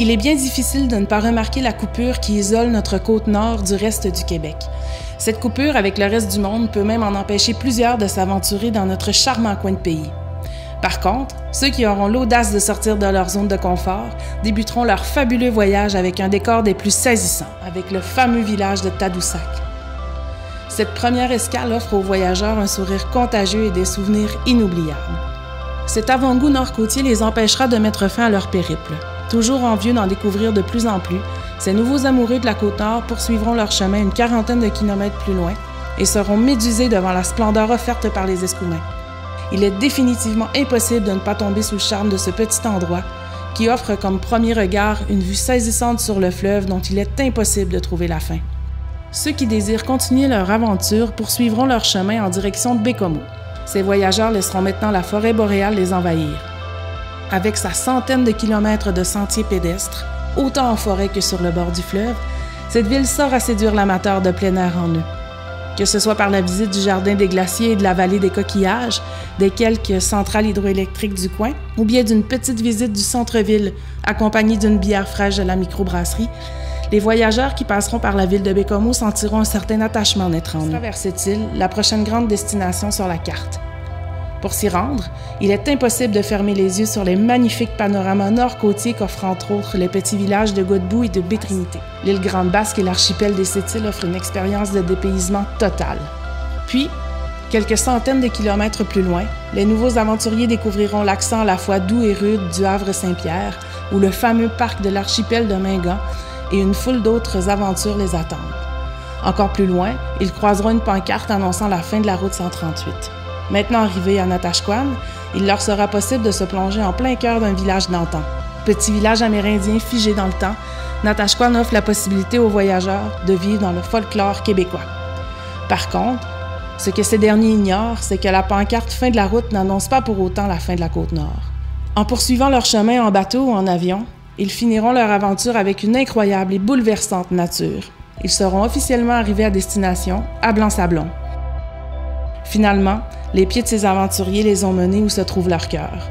Il est bien difficile de ne pas remarquer la coupure qui isole notre côte nord du reste du Québec. Cette coupure avec le reste du monde peut même en empêcher plusieurs de s'aventurer dans notre charmant coin de pays. Par contre, ceux qui auront l'audace de sortir de leur zone de confort débuteront leur fabuleux voyage avec un décor des plus saisissants, avec le fameux village de Tadoussac. Cette première escale offre aux voyageurs un sourire contagieux et des souvenirs inoubliables. Cet avant-goût nord-côtier les empêchera de mettre fin à leur périple. Toujours envieux d'en découvrir de plus en plus, ces nouveaux amoureux de la Côte-Nord poursuivront leur chemin une quarantaine de kilomètres plus loin et seront médusés devant la splendeur offerte par les Escoumins. Il est définitivement impossible de ne pas tomber sous le charme de ce petit endroit qui offre comme premier regard une vue saisissante sur le fleuve dont il est impossible de trouver la fin. Ceux qui désirent continuer leur aventure poursuivront leur chemin en direction de Bécomo. Ces voyageurs laisseront maintenant la forêt boréale les envahir. Avec sa centaine de kilomètres de sentiers pédestres, autant en forêt que sur le bord du fleuve, cette ville sort à séduire l'amateur de plein air en eux. Que ce soit par la visite du jardin des glaciers et de la vallée des coquillages, des quelques centrales hydroélectriques du coin, ou bien d'une petite visite du centre-ville accompagnée d'une bière fraîche de la microbrasserie, les voyageurs qui passeront par la ville de Bécomo sentiront un certain attachement naître en eux. Traverse-t-il la prochaine grande destination sur la carte? Pour s'y rendre, il est impossible de fermer les yeux sur les magnifiques panoramas nord-côtiers qu'offrent entre autres les petits villages de Godbout et de Baie-Trinité. L'île Grande-Basque et l'archipel des Sept-Îles offrent une expérience de dépaysement totale. Puis, quelques centaines de kilomètres plus loin, les nouveaux aventuriers découvriront l'accent à la fois doux et rude du Havre-Saint-Pierre ou le fameux parc de l'archipel de Mingan et une foule d'autres aventures les attendent. Encore plus loin, ils croiseront une pancarte annonçant la fin de la route 138. Maintenant arrivés à Natashquan, il leur sera possible de se plonger en plein cœur d'un village d'antan. Petit village amérindien figé dans le temps, Natashquan offre la possibilité aux voyageurs de vivre dans le folklore québécois. Par contre, ce que ces derniers ignorent, c'est que la pancarte fin de la route n'annonce pas pour autant la fin de la Côte-Nord. En poursuivant leur chemin en bateau ou en avion, ils finiront leur aventure avec une incroyable et bouleversante nature. Ils seront officiellement arrivés à destination, à Blanc-Sablon. Finalement, les pieds de ces aventuriers les ont menés où se trouve leur cœur.